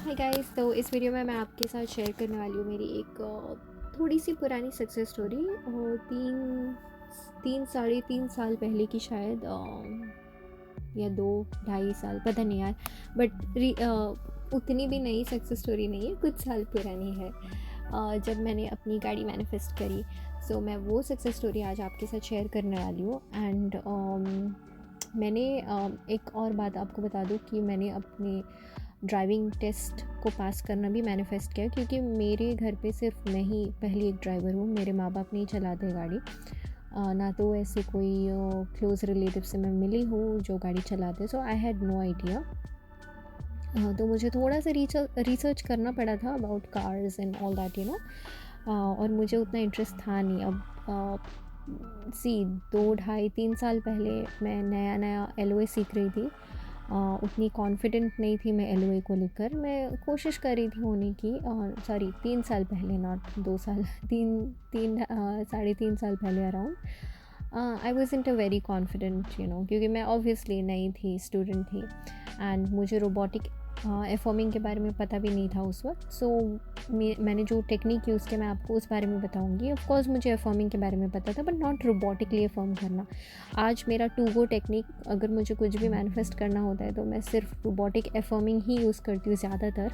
Hi guys. तो इस video में मैं आपके साथ शेयर करने वाली हूँ मेरी एक थोड़ी सी पुरानी सक्सेस स्टोरी। और साढ़े तीन साल पहले की शायद, या 2 ढाई साल, पता नहीं यार। बट उतनी भी नई सक्सेस स्टोरी नहीं है, कुछ साल पुरानी है। जब मैंने अपनी गाड़ी मैनिफेस्ट करी, सो मैं वो सक्सेस स्टोरी आज आपके साथ शेयर करने वाली हूँ। एंड मैंने एक और बात आपको बता दूँ कि मैंने अपने ड्राइविंग टेस्ट को पास करना भी मैनिफेस्ट किया, क्योंकि मेरे घर पे सिर्फ मैं ही पहली एक ड्राइवर हूँ। मेरे माँ बाप नहीं चलाते गाड़ी, ना तो ऐसे कोई क्लोज़ रिलेटिव से मैं मिली हूँ जो गाड़ी चलाते। सो आई हैड नो आइडिया। तो मुझे थोड़ा सा रिसर्च करना पड़ा था about cars and all that, और मुझे उतना इंटरेस्ट था नहीं। अब सी 2 ढाई 3 साल पहले मैं नया नया एल सीख रही थी। उतनी कॉन्फिडेंट नहीं थी मैं एल को लेकर। मैं कोशिश कर रही थी होने की, सॉरी 3 साल पहले, नॉट 2 साल। तीन तीन 3.5 साल पहले around I was int a very confident, क्योंकि मैं ऑब्वियसली नई थी, स्टूडेंट थी। एंड मुझे रोबोटिक एफॉर्मिंग के बारे में पता भी नहीं था उस वक्त। सो मैंने जो टेक्निक यूज़ किया मैं आपको उस बारे में बताऊंगी। ऑफ कोर्स मुझे एफॉर्मिंग के बारे में पता था, बट नॉट रोबोटिकली एफॉर्म करना। आज मेरा टू गो टेक्निक, अगर मुझे कुछ भी मैनिफेस्ट करना होता है तो मैं सिर्फ रोबोटिक एफॉर्मिंग ही यूज़ करती हूँ ज़्यादातर।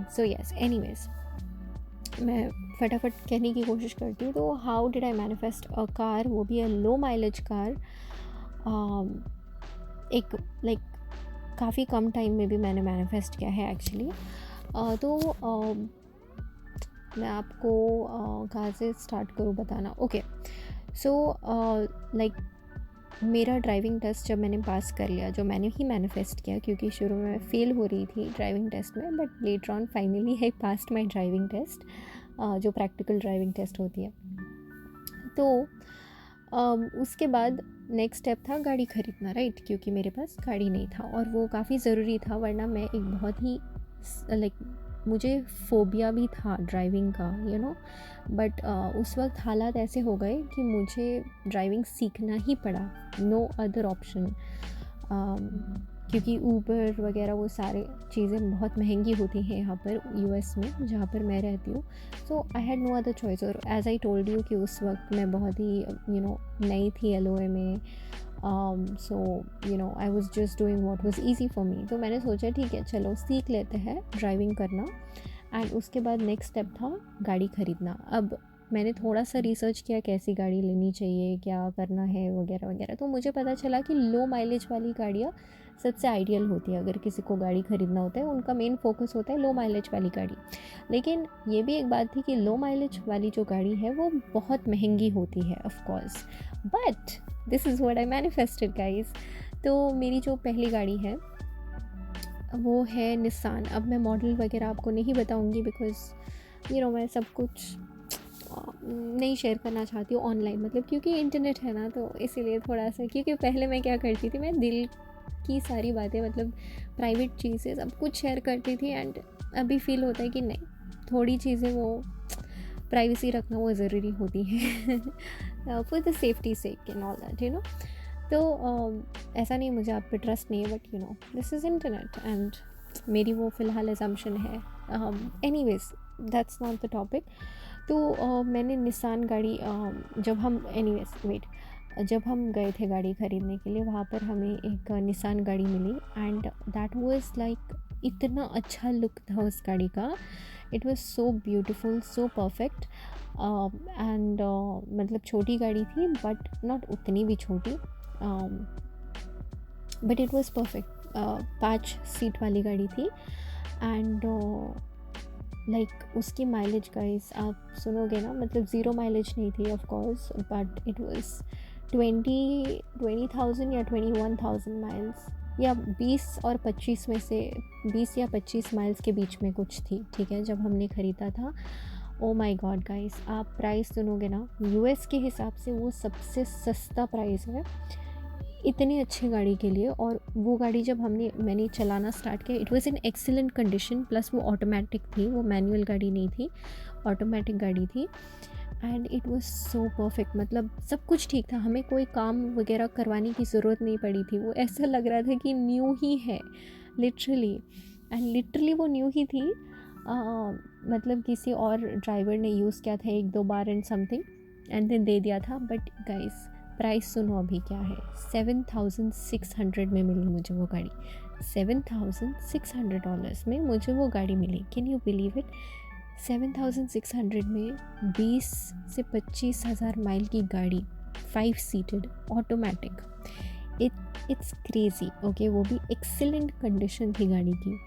सो यस, एनीवेज, मैं फटाफट कहने की कोशिश करती हूँ। तो how did I manifest a car, वो भी अ लो माइलेज कार। एक लाइक काफ़ी कम टाइम में भी मैंने मैनिफेस्ट किया है एक्चुअली। मैं आपको कहाँ से स्टार्ट करूँ बताना। ओके, सो लाइक मेरा ड्राइविंग टेस्ट जब मैंने पास कर लिया, जो मैंने ही मैनिफेस्ट किया, क्योंकि शुरू में मैं फ़ेल हो रही थी ड्राइविंग टेस्ट में, but later on finally I passed my driving test, जो प्रैक्टिकल ड्राइविंग टेस्ट होती है। तो उसके बाद नेक्स्ट स्टेप था गाड़ी ख़रीदना, राइट, क्योंकि मेरे पास गाड़ी नहीं था और वो काफ़ी ज़रूरी था। वरना मैं एक बहुत ही लाइक मुझे फ़ोबिया भी था ड्राइविंग का, बट उस वक्त हालात ऐसे हो गए कि मुझे ड्राइविंग सीखना ही पड़ा, नो अदर ऑप्शन। क्योंकि ऊबर वगैरह वो सारे चीज़ें बहुत महंगी होती हैं यहाँ पर यूएस में, जहाँ पर मैं रहती हूँ। So I had no other choice. और एज आई टोल्ड यू कि उस वक्त मैं बहुत ही नई थी एलओए में। So I was just doing what was easy for me. तो मैंने सोचा ठीक है, चलो सीख लेते हैं ड्राइविंग करना। एंड उसके बाद नेक्स्ट स्टेप था गाड़ी ख़रीदना। अब मैंने थोड़ा सा रिसर्च किया कैसी गाड़ी लेनी चाहिए, क्या करना है वगैरह वगैरह। तो मुझे पता चला कि लो माइलेज वाली गाड़ियाँ सबसे आइडियल होती है। अगर किसी को गाड़ी ख़रीदना होता है, उनका मेन फोकस होता है लो माइलेज वाली गाड़ी। लेकिन ये भी एक बात थी कि लो माइलेज वाली जो गाड़ी है वो बहुत महंगी होती है, of course. But this is what I manifested guys. तो मेरी जो पहली गाड़ी है वो है निसान। अब मैं मॉडल वगैरह आपको नहीं बताऊंगी, बिकॉज मैं सब कुछ नहीं शेयर करना चाहती हूँ ऑनलाइन, मतलब क्योंकि इंटरनेट है ना, तो इसीलिए थोड़ा सा। क्योंकि पहले मैं क्या करती थी, मैं दिल की सारी बातें, मतलब प्राइवेट चीज़ें सब कुछ शेयर करती थी। एंड अभी फील होता है कि नहीं, थोड़ी चीज़ें वो प्राइवेसी रखना वो ज़रूरी होती है for the safety sake and all that, तो ऐसा नहीं मुझे आप पे ट्रस्ट नहीं है, but this is internet and मेरी वो फ़िलहाल एजम्पशन है। Anyways, that's not the topic. तो मैंने निसान गाड़ी, जब हम गए थे गाड़ी ख़रीदने के लिए, वहाँ पर हमें एक निसान गाड़ी मिली। एंड दैट वाज लाइक, इतना अच्छा लुक था उस गाड़ी का। It was so beautiful, so perfect. And मतलब छोटी गाड़ी थी, बट नॉट उतनी भी छोटी, but it was perfect. 5 seat वाली गाड़ी थी। एंड उसकी माइलेज गाइस आप सुनोगे ना, मतलब ज़ीरो माइलेज नहीं थी of course, but it was 20,000 या 21,000 माइल्स, या 20 और 25 में से 20 या 25 माइल्स के बीच में कुछ थी, ठीक है, जब हमने ख़रीदा था। ओ माय गॉड गाइस, आप प्राइस सुनोगे ना, यूएस के हिसाब से वो सबसे सस्ता प्राइस है इतनी अच्छी गाड़ी के लिए। और वो गाड़ी जब मैंने चलाना स्टार्ट किया, it was in excellent condition. Plus वो ऑटोमेटिक थी, वो मैनुअल गाड़ी नहीं थी, ऑटोमेटिक गाड़ी थी। And it was so perfect, मतलब सब कुछ ठीक था, हमें कोई काम वगैरह करवाने की ज़रूरत नहीं पड़ी थी। वो ऐसा लग रहा था कि न्यू ही है लिटरली। एंड लिटरली वो न्यू ही थी, मतलब किसी और ड्राइवर ने यूज़ किया था 1-2 बार एंड समथिंग, एंड देन दे दिया था। बट गाइस प्राइस सुनो अभी क्या है, 7,600 में मिली मुझे वो गाड़ी। $7,600 में मुझे वो गाड़ी मिली। Can you believe it? 7,600 में 20 से 25,000 माइल की गाड़ी, 5 seated automatic. It's crazy. Okay, वो भी एक्सीलेंट कंडीशन थी गाड़ी की।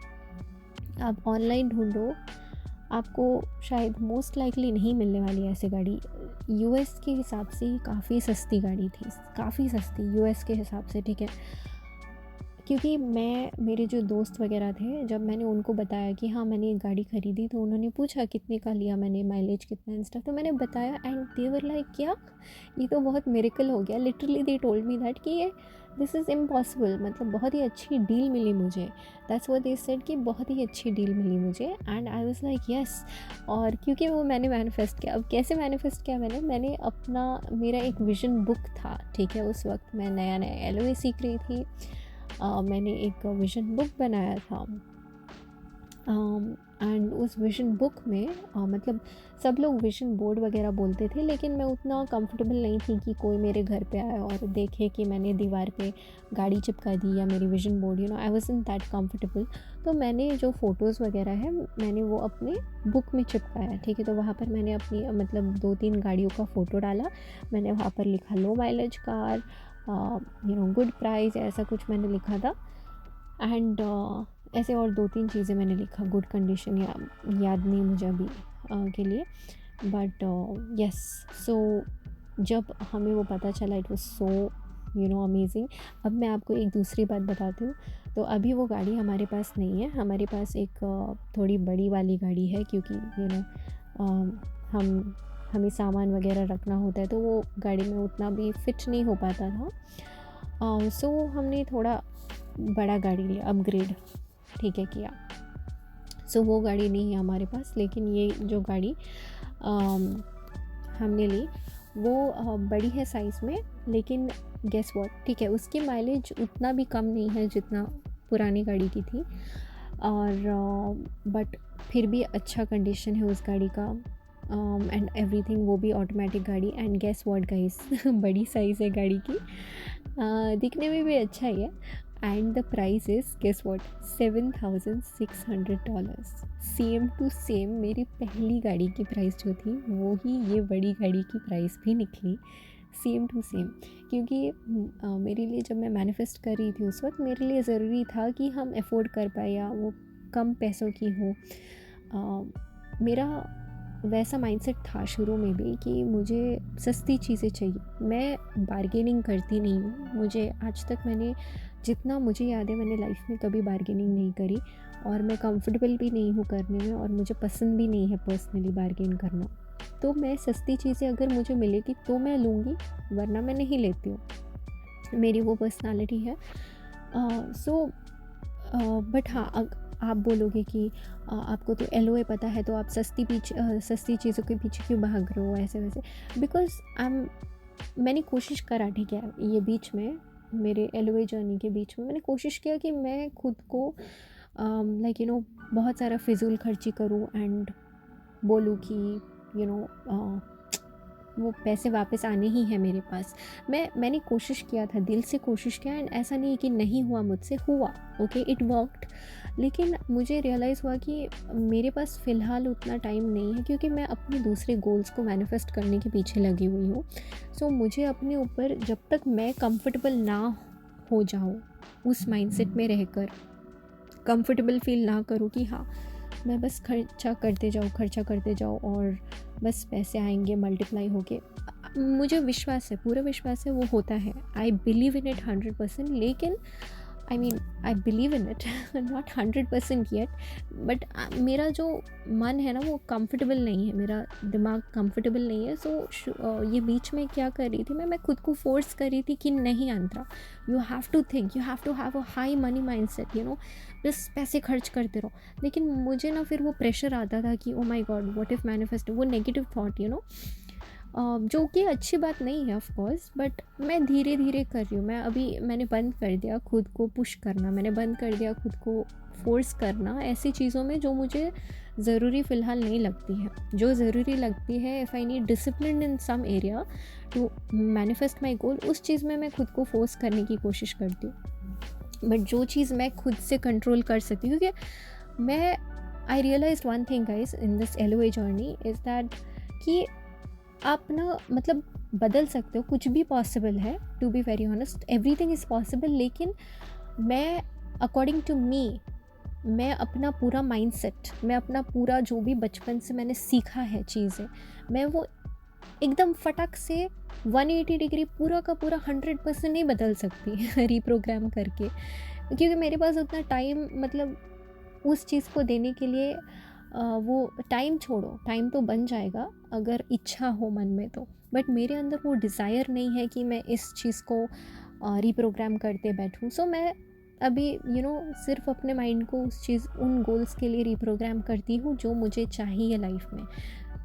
आप ऑनलाइन ढूंढो, आपको शायद मोस्ट लाइकली नहीं मिलने वाली ऐसी गाड़ी। यूएस के हिसाब से ही काफ़ी सस्ती गाड़ी थी, काफ़ी सस्ती यूएस के हिसाब से, ठीक है। क्योंकि मेरे जो दोस्त वगैरह थे, जब मैंने उनको बताया कि हाँ मैंने एक गाड़ी ख़रीदी, तो उन्होंने पूछा कितने का लिया मैंने, माइलेज कितना एंड स्टफ, तो मैंने बताया एंड दे वर लाइक क्या, ये तो बहुत मिरेकल हो गया। Literally they told me that कि ये दिस इज़ इम्पॉसिबल, मतलब बहुत ही अच्छी डील मिली मुझे। दैट्स व्हाट दे सेड कि बहुत ही अच्छी डील मिली मुझे, and I was like yes. और क्योंकि वो मैंने मैनिफेस्ट किया। अब कैसे मैनिफेस्ट किया मैंने अपना, मेरा एक विजन बुक था, ठीक है। उस वक्त मैं नया एलओए सीख रही थी। मैंने एक विजन बुक बनाया था, एंड उस विजन बुक में मतलब सब लोग विजन बोर्ड वगैरह बोलते थे, लेकिन मैं उतना कंफर्टेबल नहीं थी कि कोई मेरे घर पे आए और देखे कि मैंने दीवार पे गाड़ी चिपका दी या मेरी vision board, I was in that comfortable. तो मैंने जो फ़ोटोज़ वगैरह है मैंने वो अपने बुक में चिपकाया, ठीक है। तो वहाँ पर मैंने अपनी मतलब 2-3 गाड़ियों का फ़ोटो डाला। मैंने वहाँ पर लिखा लो माइलेज कार, गुड प्राइस, ऐसा कुछ मैंने लिखा था। एंड ऐसे और 2-3 चीज़ें मैंने लिखा, गुड कंडीशन, या याद नहीं मुझे अभी के लिए। बट यस, सो जब हमें वो पता चला, इट वाज सो अमेजिंग। अब मैं आपको एक दूसरी बात बताती हूँ। तो अभी वो गाड़ी हमारे पास नहीं है, हमारे पास एक थोड़ी बड़ी वाली गाड़ी है, क्योंकि हमें सामान वगैरह रखना होता है, तो वो गाड़ी में उतना भी फिट नहीं हो पाता था। सो हमने थोड़ा बड़ा गाड़ी लिया, अपग्रेड, ठीक है, किया। सो वो गाड़ी नहीं है हमारे पास, लेकिन ये जो गाड़ी हमने ली वो बड़ी है साइज़ में, लेकिन गेस व्हाट, ठीक है, उसकी माइलेज उतना भी कम नहीं है जितना पुरानी गाड़ी की थी, और बट फिर भी अच्छा कंडीशन है उस गाड़ी का, एंड एवरीथिंग। वो भी ऑटोमेटिक गाड़ी, एंड गेस व्हाट गाइस, बड़ी साइज़ है गाड़ी की, दिखने में भी अच्छा ही है। And the price is guess what, $7,600। Same to same मेरी पहली गाड़ी की प्राइस जो थी वो ही ये बड़ी गाड़ी की प्राइस भी निकली, सेम टू सेम। क्योंकि मेरे लिए, जब मैं मैनिफेस्ट कर रही थी उस वक्त, मेरे लिए ज़रूरी था कि हम अफोर्ड कर पाए या वो कम पैसों की हो। मेरा वैसा माइंडसेट था शुरू में भी कि मुझे सस्ती चीज़ें चाहिए। मैं बार्गेनिंग करती नहीं हूँ, मुझे आज तक, मैंने जितना मुझे याद है, मैंने लाइफ में कभी बार्गेनिंग नहीं करी, और मैं कंफर्टेबल भी नहीं हूँ करने में, और मुझे पसंद भी नहीं है पर्सनली बार्गेन करना। तो मैं सस्ती चीज़ें अगर मुझे मिलेगी तो मैं लूँगी, वरना मैं नहीं लेती हूँ। मेरी वो पर्सनालिटी है। सो बट हाँ, आप बोलोगे कि आपको तो एलओए पता है, तो आप सस्ती चीज़ों के पीछे क्यों भाग रहे हो, ऐसे वैसे। बिकॉज मैंने कोशिश करा, ठीक है, ये बीच में मेरे एलओए जर्नी के बीच में मैंने कोशिश किया कि मैं खुद को बहुत सारा फिजूल खर्ची करूँ, एंड बोलूँ कि वो पैसे वापस आने ही हैं मेरे पास। मैंने कोशिश किया था, दिल से कोशिश किया, एंड ऐसा नहीं कि नहीं हुआ मुझसे, हुआ, ओके, इट वर्कड। लेकिन मुझे रियलाइज़ हुआ कि मेरे पास फ़िलहाल उतना टाइम नहीं है, क्योंकि मैं अपने दूसरे गोल्स को मैनिफेस्ट करने के पीछे लगी हुई हूँ। सो मुझे अपने ऊपर, जब तक मैं कंफर्टेबल ना हो जाऊँ, उस माइंडसेट में रहकर कंफर्टेबल फील ना करूँ कि हाँ मैं बस खर्चा करते जाओ और बस पैसे आएंगे मल्टीप्लाई होके, मुझे विश्वास है, पूरा विश्वास है वो होता है। I believe in it 100%। लेकिन I believe in it not 100% yet, but मेरा जो मन है ना, वो कंफर्टेबल नहीं है, मेरा दिमाग कंफर्टेबल नहीं है। सो ये बीच में क्या कर रही थी मैं खुद को फोर्स कर रही थी कि नहीं Antara, you have to think, you have to have a high money mindset, बस पैसे खर्च करते रहो। लेकिन मुझे ना फिर वो प्रेशर आता था कि ओ माई गॉड, व्हाट इफ़ मैनिफेस्ट, वो नेगेटिव थॉट, जो कि अच्छी बात नहीं है ऑफ कोर्स, बट मैं धीरे धीरे कर रही हूँ। मैंने बंद कर दिया खुद को पुश करना, मैंने बंद कर दिया खुद को फोर्स करना ऐसी चीज़ों में जो मुझे ज़रूरी फ़िलहाल नहीं लगती है। जो ज़रूरी लगती है, if I need discipline in some area to manifest my goal, उस चीज़ में मैं खुद को फोर्स करने की कोशिश करती हूँ। बट जो चीज़ मैं खुद से कंट्रोल कर सकती हूँ, क्योंकि मैं I realise one thing guys in this LOA journey is that कि आप ना मतलब बदल सकते हो, कुछ भी पॉसिबल है। To be very honest, everything is possible. लेकिन मैं अकॉर्डिंग टू मी, मैं अपना पूरा माइंडसेट, मैं अपना पूरा जो भी बचपन से मैंने सीखा है चीज़ें, मैं वो एकदम फटक से 180 डिग्री पूरा का पूरा 100% नहीं बदल सकती रीप्रोग्राम करके, क्योंकि मेरे पास उतना टाइम मतलब उस चीज़ को देने के लिए वो टाइम छोड़ो, टाइम तो बन जाएगा अगर इच्छा हो मन में तो। बट मेरे अंदर वो डिज़ायर नहीं है कि मैं इस चीज़ को रीप्रोग्राम करते बैठूं। सो मैं अभी सिर्फ अपने माइंड को उन गोल्स के लिए रीप्रोग्राम करती हूँ जो मुझे चाहिए लाइफ में,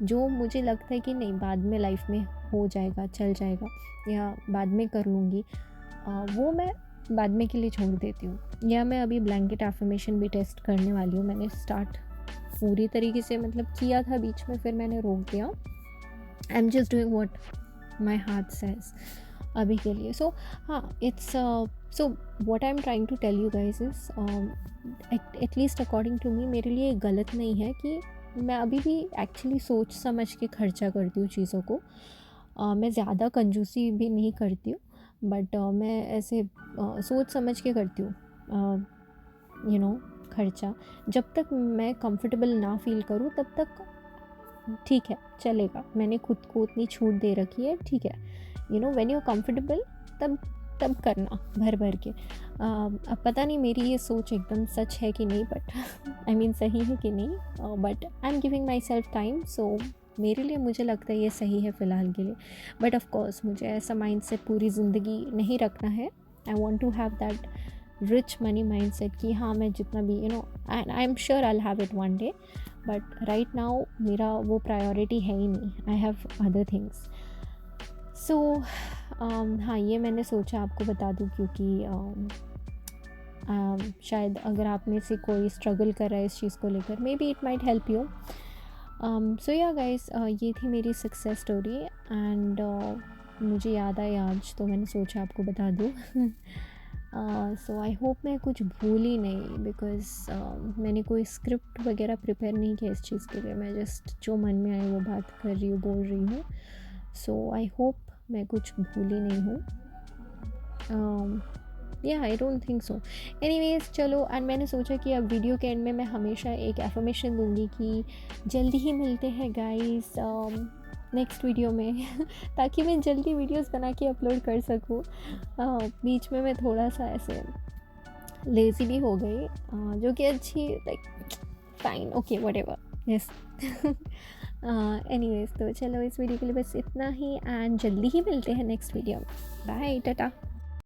जो मुझे लगता है कि नहीं बाद में लाइफ में हो जाएगा, चल जाएगा, या बाद में कर लूँगी, वो मैं बाद में के लिए छोड़ देती हूँ। या मैं अभी ब्लैंकेट एफर्मेशन भी टेस्ट करने वाली हूँ। मैंने स्टार्ट पूरी तरीके से मतलब किया था बीच में, फिर मैंने रोक दिया। I am just doing what my heart says अभी के लिए। सो हाँ, it's so what I am trying to tell you guys is at least according to me, मेरे लिए गलत नहीं है कि मैं अभी भी एक्चुअली सोच समझ के खर्चा करती हूँ चीज़ों को। मैं ज़्यादा कंजूसी भी नहीं करती हूँ, बट मैं ऐसे सोच समझ के करती हूँ खर्चा। जब तक मैं कंफर्टेबल ना फील करूँ तब तक ठीक है, चलेगा। मैंने खुद को उतनी छूट दे रखी है, ठीक है। व्हेन यू कंफर्टेबल तब करना भर भर के। अब पता नहीं मेरी ये सोच एकदम सच है कि नहीं, बट आई मीन सही है कि नहीं, but I am giving my self time. So मेरे लिए मुझे लगता है ये सही है फ़िलहाल के लिए। बट ऑफ कोर्स मुझे ऐसा माइंड सेट पूरी ज़िंदगी नहीं रखना है। I want to have that rich money mind set कि हाँ मैं जितना भी and I am sure I will have it one day, but right now मेरा वो प्रायोरिटी है ही नहीं। I have other things. So हाँ, ये मैंने सोचा आपको बता दूँ, क्योंकि शायद अगर आप में से कोई स्ट्रगल कर रहा है इस चीज़ को लेकर, maybe it might help you. So yeah guys, ये थी मेरी सक्सेस स्टोरी। एंड मुझे याद आई आज, तो मैंने सोचा आपको बता दूँ। सो आई होप मैं कुछ भूल ही नहीं, बिकॉज़ मैंने कोई स्क्रिप्ट वगैरह प्रिपेयर नहीं किया इस चीज़ के लिए। मैं जस्ट जो मन में आए वो बात कर रही हूँ, बोल रही हूँ। सो आई होप मैं कुछ भूल ही नहीं हूँ। या I don't think so. Anyways चलो, एंड मैंने सोचा कि अब वीडियो के एंड में मैं हमेशा एक एफर्मेशन दूंगी कि जल्दी ही मिलते हैं गाइस नेक्स्ट वीडियो में ताकि मैं जल्दी वीडियोस बना के अपलोड कर सकूँ। बीच में मैं थोड़ा सा ऐसे लेज़ी भी हो गई, जो कि अच्छी, like fine, okay whatever, yes. Anyways तो चलो, इस वीडियो के लिए बस इतना ही, एंड जल्दी ही मिलते हैं नेक्स्ट वीडियो में। बाय, टाटा।